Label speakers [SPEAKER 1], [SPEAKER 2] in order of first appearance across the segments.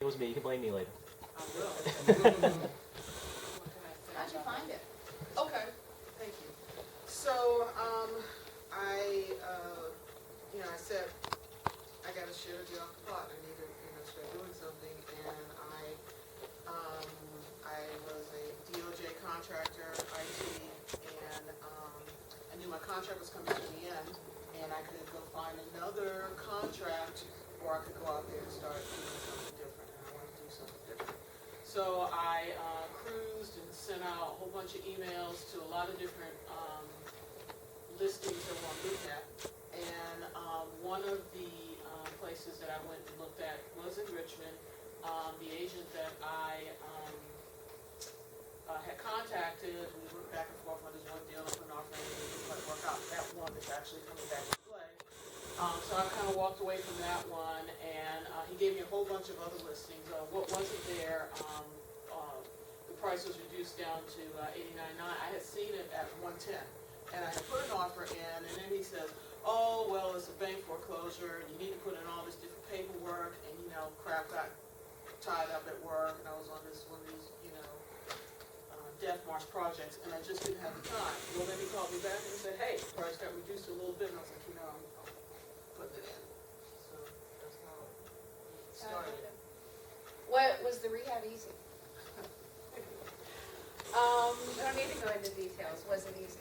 [SPEAKER 1] It was me. You can blame me later.
[SPEAKER 2] I will.
[SPEAKER 3] How'd you find it?
[SPEAKER 2] Okay, thank you. So, I said, I gotta share it off the pot. I need to, start doing something. And I was a DOJ contractor, IT, and, I knew my contract was coming to the end, and I could go find another contract, or I could go out there and start doing something different, and I wanted to do something different. So I cruised and sent out a whole bunch of emails to a lot of different listings that I want to look at. And one of the places that I went and looked at was in Richmond. The agent that I had contacted, we went back and forth on this one deal, and put an offer in, and it didn't quite work out. That one is actually coming back into play. So I kind of walked away from that one, and he gave me a whole bunch of other listings. What wasn't there, the price was reduced down to $89.9. I had seen it at $110, and I had put an offer in, and then he says, oh, well, it's a bank foreclosure, and you need to put in all this different paperwork, and, crap got tied up at work, and I was on one of these, death march projects, and I just didn't have the time. Well, then he called me back and he said, hey, the price got reduced a little bit, and I was like, I'm putting it in. So that's how it started.
[SPEAKER 3] What was the rehab easy? You don't need to go into details. Was it easy?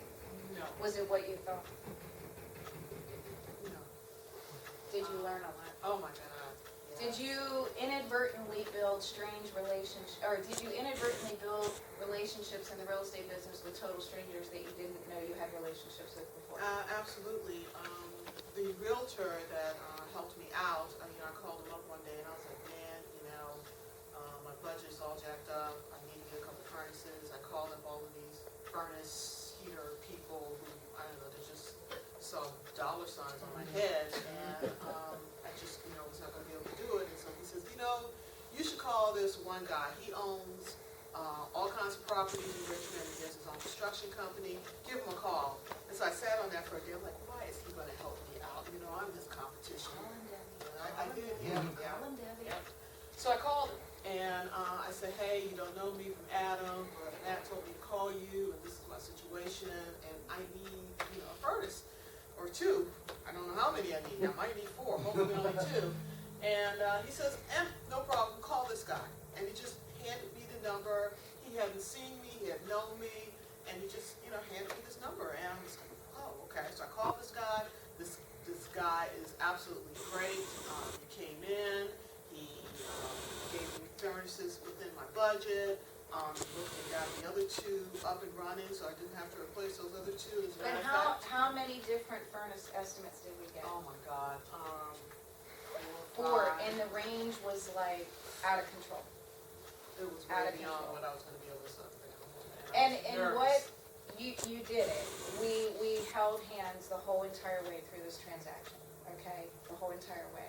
[SPEAKER 2] No,
[SPEAKER 3] Was it what you thought?
[SPEAKER 2] no.
[SPEAKER 3] Did you learn a lot?
[SPEAKER 2] Oh my God. Yeah.
[SPEAKER 3] Did you inadvertently build strange relationships, or did you inadvertently build relationships in the real estate business with total strangers that you didn't know you had relationships with before?
[SPEAKER 2] Absolutely. The realtor that helped me out, I called him up one day and I was like, man, my budget's all jacked up. I need to get a couple furnaces. I called up all of these furnace heater people who, I don't know, they just saw dollar signs on my head, and I just, was not going to be able to do it. And so he says, you should call this one guy. He owns all kinds of properties in Richmond. He has his own construction company. Give him a call. And so I sat on that for a day. I'm like, why is he going to help me out? I'm his competition. I did, yeah. So I called him, and I said, hey, you don't know me from Adam, but Matt told me to call you, and this is my situation, and I need, a furnace or two. I don't know how many I need. I might need four, hopefully only two. And he says, no problem, call this guy. And he just handed me the number. He hadn't seen me, he had known me, and he just, handed me this number. And I was like, oh, okay. So I called this guy. This guy is absolutely great. He came in, he gave me furnaces within my budget. Looked and got the other two up and running, so I didn't have to replace those other two. As a
[SPEAKER 3] And
[SPEAKER 2] matter of fact.
[SPEAKER 3] how many different furnace estimates did we get?
[SPEAKER 2] Oh my God.
[SPEAKER 3] Four,
[SPEAKER 2] 5.
[SPEAKER 3] and the range was like out of control.
[SPEAKER 2] It was
[SPEAKER 3] out
[SPEAKER 2] way
[SPEAKER 3] of
[SPEAKER 2] beyond
[SPEAKER 3] control.
[SPEAKER 2] what I was going to be able to suffer.
[SPEAKER 3] And what you did it. We held hands the whole entire way through this transaction. Okay, the whole entire way.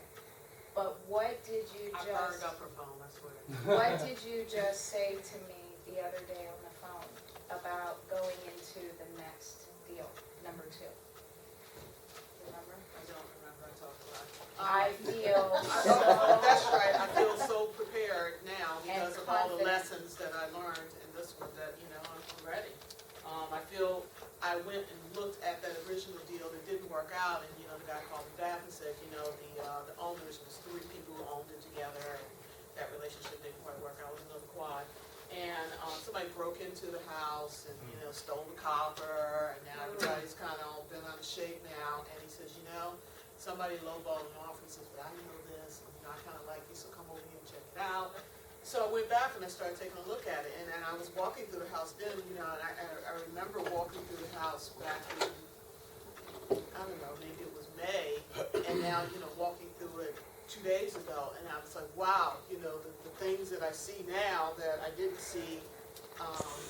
[SPEAKER 3] But what did you
[SPEAKER 2] I
[SPEAKER 3] just?
[SPEAKER 2] burned up her phone, I swear.
[SPEAKER 3] What did you just say to me the other day on the phone about going into the next deal, number 2? Remember?
[SPEAKER 2] I don't remember, I talked about it.
[SPEAKER 3] I feel
[SPEAKER 2] That's right, I feel so prepared now because
[SPEAKER 3] And
[SPEAKER 2] of all the
[SPEAKER 3] confident.
[SPEAKER 2] lessons that I learned in this one that, I'm ready. I feel I went and looked at that original deal that didn't work out, and, the guy called me back and said, the owners was 3 people who owned it together, and that relationship didn't quite work out. It was another quad. And somebody broke into the house and, stole the copper, and now everybody's kind of all bent out of shape now. And he says, somebody lowballed an offer. He says, but I know this, and, I kind of like you, so come over here and check it out. So I went back and I started taking a look at it, and I was walking through the house then, and I remember walking through the house back in, I don't know, maybe it was May, and now, walking through it 2 days ago, and I was like, wow, the things that I see now that I didn't see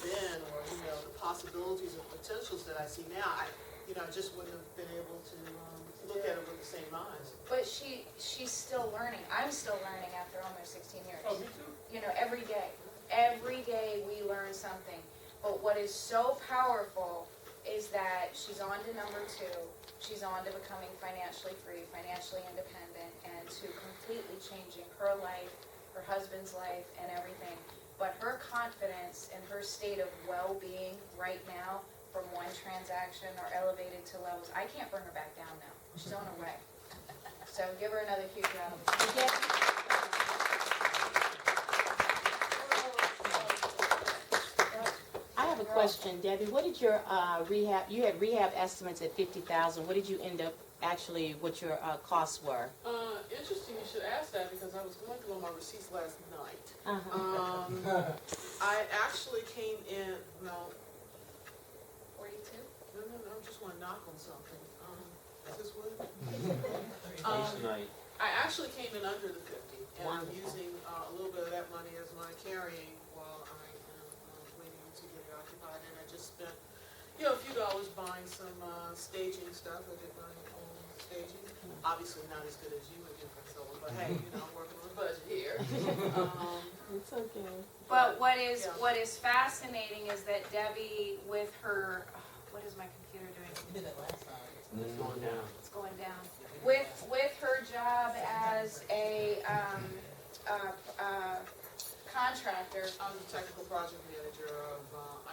[SPEAKER 2] then, or, the possibilities and potentials that I see now, I just wouldn't have been able to look at it with the same eyes.
[SPEAKER 3] But she's still learning. I'm still learning after almost 16 years.
[SPEAKER 2] Oh, me too.
[SPEAKER 3] Every day. Every day we learn something. But what is so powerful is that she's on to number 2. She's on to becoming financially free, financially independent, and to completely changing her life, her husband's life and everything. But her confidence and her state of well-being right now from one transaction are elevated to levels, I can't bring her back down now. She's on her way. So give her another huge round of applause.
[SPEAKER 1] I have a question, Debbie. What did your rehab, you had rehab estimates at 50,000. What did you end up actually, what your costs were?
[SPEAKER 2] Interesting you should ask that because I was going through all my receipts last night.
[SPEAKER 1] Uh-huh.
[SPEAKER 2] I actually came in, no,
[SPEAKER 3] 42?
[SPEAKER 2] no, I just want to knock on something. Is this wood?
[SPEAKER 4] Tonight.
[SPEAKER 2] I actually came in under the 50, and I'm
[SPEAKER 1] Wonderful.
[SPEAKER 2] using a little bit of that money as my carrying while I am waiting to get it occupied. And I just spent, a few dollars buying some staging stuff. I did my own staging. Obviously not as good as you would do, Priscilla, but hey, I'm working on a budget here.
[SPEAKER 1] It's okay.
[SPEAKER 3] But what
[SPEAKER 2] Yeah.
[SPEAKER 3] is fascinating is that Debbie with her, what is my computer doing?
[SPEAKER 4] It's going down.
[SPEAKER 3] It's going down. With her job as a contractor,
[SPEAKER 2] I'm the technical project manager of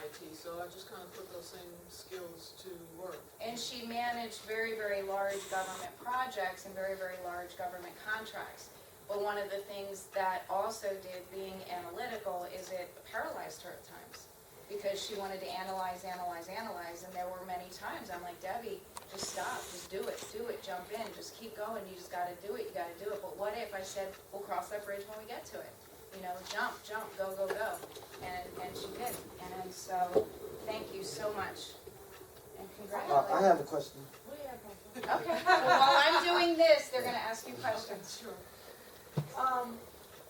[SPEAKER 2] IT, so I just kind of put those same skills to work.
[SPEAKER 3] and she managed very, very large government projects and very, very large government contracts. But one of the things that also did being analytical is it paralyzed her at times. Because she wanted to analyze, and there were many times I'm like, Debbie, just stop, just do it, jump in, just keep going, you just gotta do it, But what if I said, we'll cross that bridge when we get to it? Jump, go. And she did. And so, thank you so much. And congratulations.
[SPEAKER 5] I have a question.
[SPEAKER 3] Okay, well, while I'm doing this, they're gonna ask you questions.
[SPEAKER 2] Sure.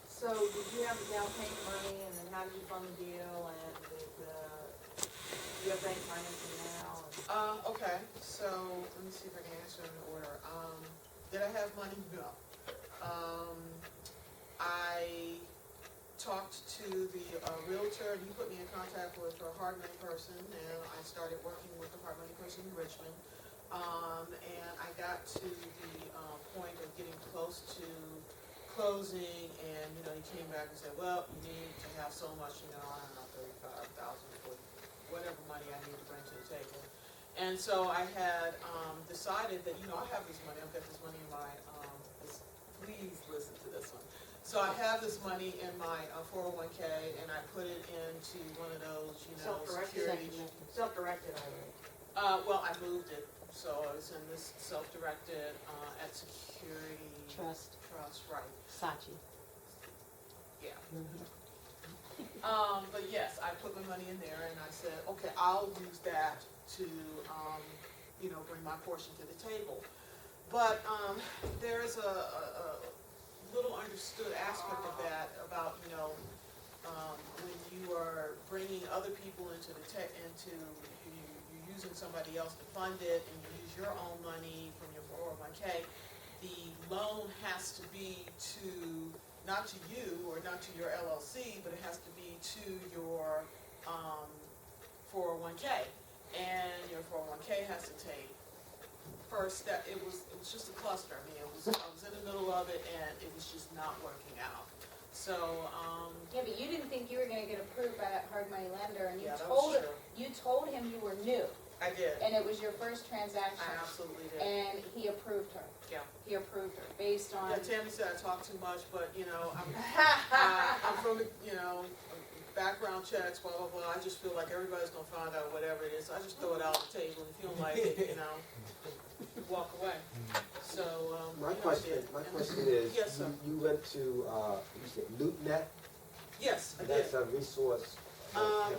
[SPEAKER 6] So did you have the down payment money, and then how did you fund the deal, and do you have bank financing now?
[SPEAKER 2] Okay, so let me see if I can answer in order. Did I have money? No. I talked to the realtor, and he put me in contact with a hard money person, and I started working with the hard money person in Richmond. And I got to the point of getting close to closing, and he came back and said, well, you need to have so much, I don't know, 35,000 or whatever money I need to bring to the table. And so I had decided that, I have this money, I've got this money in my, please listen to this one. So I have this money in my 401k, and I put it into one of those, security.
[SPEAKER 6] Self-directed already.
[SPEAKER 2] Well, I moved it, so it's in this self-directed at Security
[SPEAKER 1] Trust,
[SPEAKER 2] right?
[SPEAKER 1] Sachi.
[SPEAKER 2] Yeah.
[SPEAKER 1] Mm-hmm.
[SPEAKER 2] But yes, I put my money in there, and I said, okay, I'll use that to, bring my portion to the table. But there's a little understood aspect of that about, when you are bringing other people into you're using somebody else to fund it, and you use your own money from your 401k, the loan has to be not to you or not to your LLC, but it has to be to your 401k. And your 401k has to take first step. It was just a cluster. I was in the middle of it, and it was just not working out. So,
[SPEAKER 3] Yeah, but you didn't think you were gonna get approved by that hard money lender, and
[SPEAKER 2] yeah, that was true.
[SPEAKER 3] you told him you were new,
[SPEAKER 2] I did.
[SPEAKER 3] and it was your first transaction.
[SPEAKER 2] I absolutely did.
[SPEAKER 3] And he approved her.
[SPEAKER 2] Yeah.
[SPEAKER 3] He approved her based on.
[SPEAKER 2] Yeah, Tammy said I talk too much, but I'm from background checks, blah, blah, blah. I just feel like everybody's gonna find out whatever it is. I just throw it out on the table, and if you don't like it, walk away. So,
[SPEAKER 5] My
[SPEAKER 2] I
[SPEAKER 5] question
[SPEAKER 2] did.
[SPEAKER 5] is,
[SPEAKER 2] Yes, sir.
[SPEAKER 5] you went to, you said LoopNet?
[SPEAKER 2] Yes, I did.
[SPEAKER 5] That's a resource.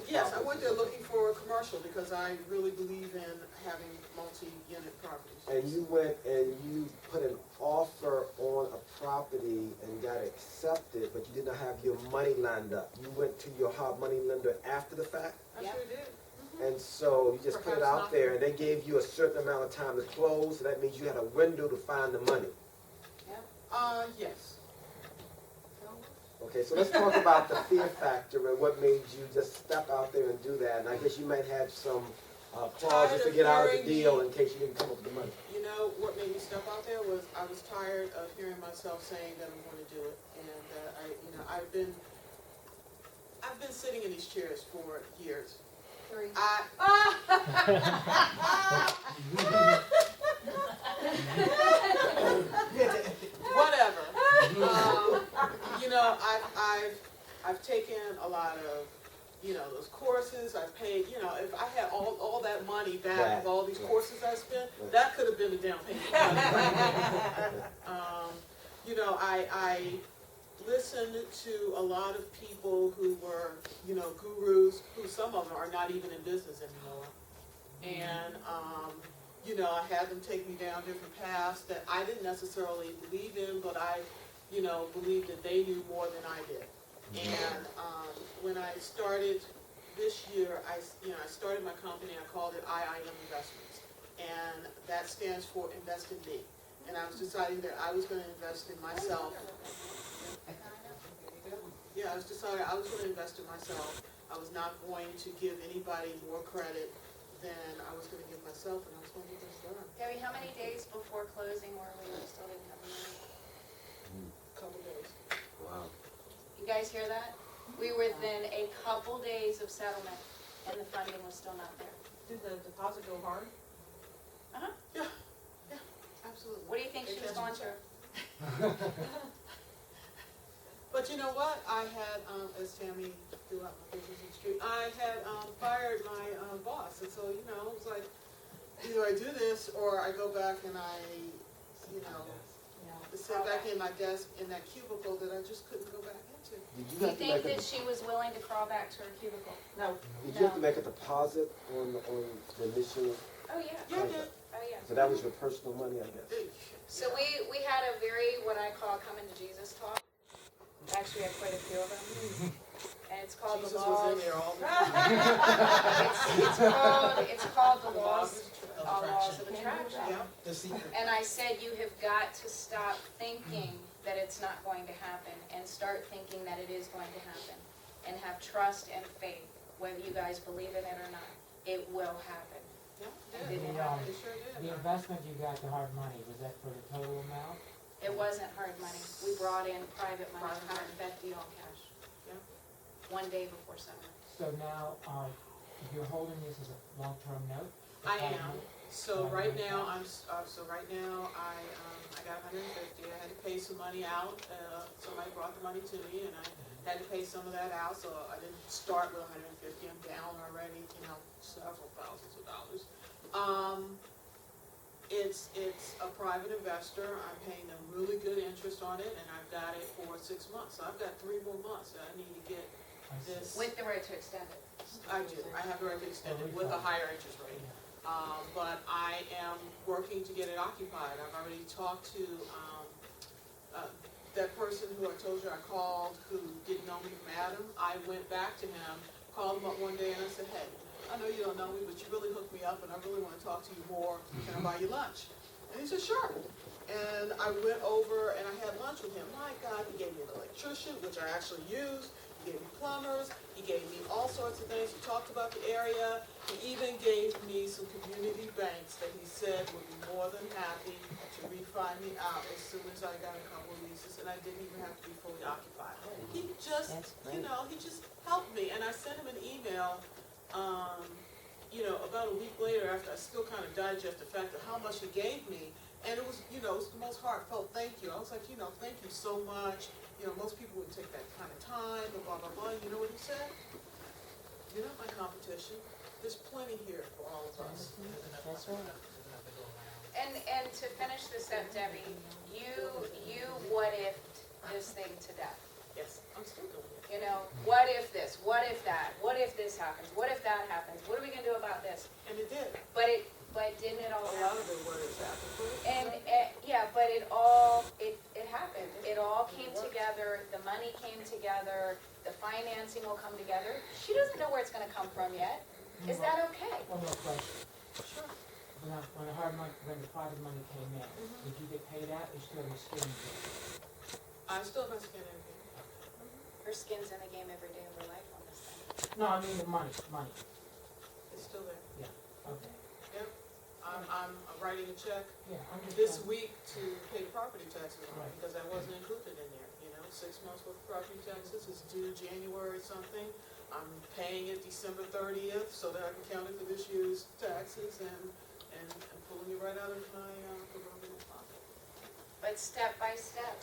[SPEAKER 2] Yes, I went there looking for a commercial because I really believe in having multi-unit properties.
[SPEAKER 5] And you went and you put an offer on a property and got accepted, but you did not have your money lined up. You went to your hard money lender after the fact?
[SPEAKER 2] I
[SPEAKER 3] Yep.
[SPEAKER 2] sure did.
[SPEAKER 5] And so you just put it
[SPEAKER 2] Perhaps
[SPEAKER 5] out
[SPEAKER 2] not.
[SPEAKER 5] there, and they gave you a certain amount of time to close, so that means you had a window to find the money.
[SPEAKER 2] Yes.
[SPEAKER 5] Okay, so let's talk about the fear factor and what made you just step out there and do that. And I guess you might have some clauses to get out of the deal in case you didn't come up with the money.
[SPEAKER 2] What made me step out there was I was tired of hearing myself saying that I'm going to do it, and that I've been sitting in these chairs for years.
[SPEAKER 3] 3.
[SPEAKER 2] Whatever. I've taken a lot of, those courses. I've paid, if I had all that money back of all these courses I spent, that could have been a down payment. I listened to a lot of people who were, gurus, who some of them are not even in business anymore. And, I had them take me down different paths that I didn't necessarily believe in, but I, believed that they knew more than I did. And when I started this year, I started my company. I called it IIM Investments, and that stands for Invest in Me. And I was deciding that I was going to invest in myself. Yeah, I was deciding I was going to invest in myself. I was not going to give anybody more credit than I was going to give myself, and I was going to get this done.
[SPEAKER 3] Debbie, how many days before closing were we still didn't have the money?
[SPEAKER 2] Couple days.
[SPEAKER 5] Wow.
[SPEAKER 3] You guys hear that? We were within a couple days of settlement, and the funding was still not there.
[SPEAKER 6] Did the deposit go hard?
[SPEAKER 2] Yeah, absolutely.
[SPEAKER 3] What do you think she was going through?
[SPEAKER 2] But you know what? I had, as Tammy threw out my pictures in the street, I had fired my boss. And so, it was like, either I do this or I go back and I, sit back in my desk in that cubicle that I just couldn't go back into.
[SPEAKER 5] Did you
[SPEAKER 3] Do you
[SPEAKER 5] have to
[SPEAKER 3] think
[SPEAKER 5] make
[SPEAKER 3] that
[SPEAKER 5] a,
[SPEAKER 3] she was willing to crawl back to her cubicle?
[SPEAKER 6] No.
[SPEAKER 5] did you have to make a deposit on the initial?
[SPEAKER 3] Oh, yeah.
[SPEAKER 2] Yeah, I did.
[SPEAKER 3] Oh, yeah.
[SPEAKER 5] So that was your personal money, I guess.
[SPEAKER 3] So we had a very, what I call coming to Jesus talk. Actually, we had quite a few of them. And it's called
[SPEAKER 2] Jesus
[SPEAKER 3] the
[SPEAKER 2] was
[SPEAKER 3] laws.
[SPEAKER 2] in there all the time.
[SPEAKER 3] It's called the laws of attraction.
[SPEAKER 2] Yeah.
[SPEAKER 3] And I said, you have got to stop thinking that it's not going to happen and start thinking that it is going to happen. And have trust and faith, whether you guys believe in it or not. It will happen.
[SPEAKER 2] Yeah,
[SPEAKER 3] And
[SPEAKER 2] it
[SPEAKER 3] did
[SPEAKER 2] did.
[SPEAKER 3] it happen?
[SPEAKER 2] It sure did.
[SPEAKER 7] The investment you got, the hard money, was that for the total amount?
[SPEAKER 3] It wasn't hard money. We brought in private money,
[SPEAKER 2] Private money.
[SPEAKER 3] $150 all cash.
[SPEAKER 2] Yeah.
[SPEAKER 3] 1 day before summer.
[SPEAKER 7] So now, you're holding this as a long-term note?
[SPEAKER 2] I am. So right now, I got 150. I had to pay some money out. Somebody brought the money to me, and I had to pay some of that out. So I didn't start with 150. I'm down already, several thousands of dollars. It's a private investor. I'm paying them really good interest on it, and I've got it for 6 months. So I've got 3 more months that I need to get
[SPEAKER 7] I see.
[SPEAKER 2] this.
[SPEAKER 3] With the right to extend it.
[SPEAKER 2] I do. I have the right to extend it with a higher interest rate. But I am working to get it occupied. I've already talked to that person who I told you I called, who didn't know me from Adam. I went back to him, called him up one day, and I said, hey, I know you don't know me, but you really hooked me up, and I really want to talk to you more. Can I buy you lunch? And he said, sure. And I went over and I had lunch with him. My God, he gave me an electrician, which I actually used. He gave me plumbers. He gave me all sorts of things. He talked about the area. He even gave me some community banks that he said would be more than happy to refi me out as soon as I got a couple of leases, and I didn't even have to be fully occupied. He just, he just helped me. And I sent him an email, about a week later after I still kind of digest the fact of how much he gave me. And it was, it was the most heartfelt thank you. I was like, thank you so much. Most people wouldn't take that kind of time, and blah, blah, blah. You know what he said? You're not my competition. There's plenty here for all of us.
[SPEAKER 1] That's right.
[SPEAKER 3] And to finish this up, Debbie, you what if this thing to death?
[SPEAKER 2] Yes, I'm still doing it.
[SPEAKER 3] What if this? What if that? What if this happens? What if that happens? What are we gonna do about this?
[SPEAKER 2] And it did.
[SPEAKER 3] But didn't it all
[SPEAKER 2] A lot
[SPEAKER 3] happen?
[SPEAKER 2] of it was happened.
[SPEAKER 3] And but it happened. It all came together. The money came together. The financing will come together. She doesn't know where it's going to come from yet. Is that okay?
[SPEAKER 7] One more question.
[SPEAKER 2] Sure.
[SPEAKER 7] When the private money came in, did you get paid out or still your skin in it?
[SPEAKER 2] I still have skin in here.
[SPEAKER 3] Her skin's in the game every day of her life on this thing.
[SPEAKER 7] No, I mean the money.
[SPEAKER 2] It's still there.
[SPEAKER 7] Okay.
[SPEAKER 2] Yep. I'm writing a check
[SPEAKER 7] Yeah, I'm just
[SPEAKER 2] this
[SPEAKER 7] trying-
[SPEAKER 2] week to pay property taxes on it
[SPEAKER 7] Right.
[SPEAKER 2] because that wasn't included in there, 6 months worth of property taxes. It's due January something. I'm paying it December 30th so that I can count it for this year's taxes and pulling it right out of my proverbial pocket.
[SPEAKER 3] But step by step,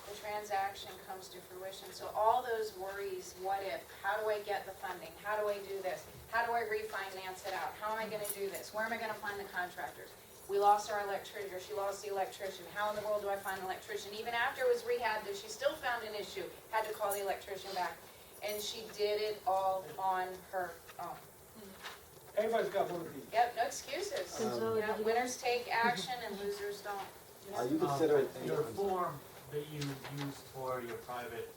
[SPEAKER 3] the transaction comes to fruition. So all those worries, what if, how do I get the funding? How do I do this? How do I refinance it out? How am I gonna do this? Where am I gonna find the contractors? We lost our electrician, or she lost the electrician. How in the world do I find an electrician? Even after it was rehabbed, if she still found an issue, had to call the electrician back. And she did it all on her own.
[SPEAKER 8] Everybody's got one of these.
[SPEAKER 3] Yep, no excuses. You know, winners take action and losers don't.
[SPEAKER 5] Are you considering?
[SPEAKER 9] Your form that you use for your private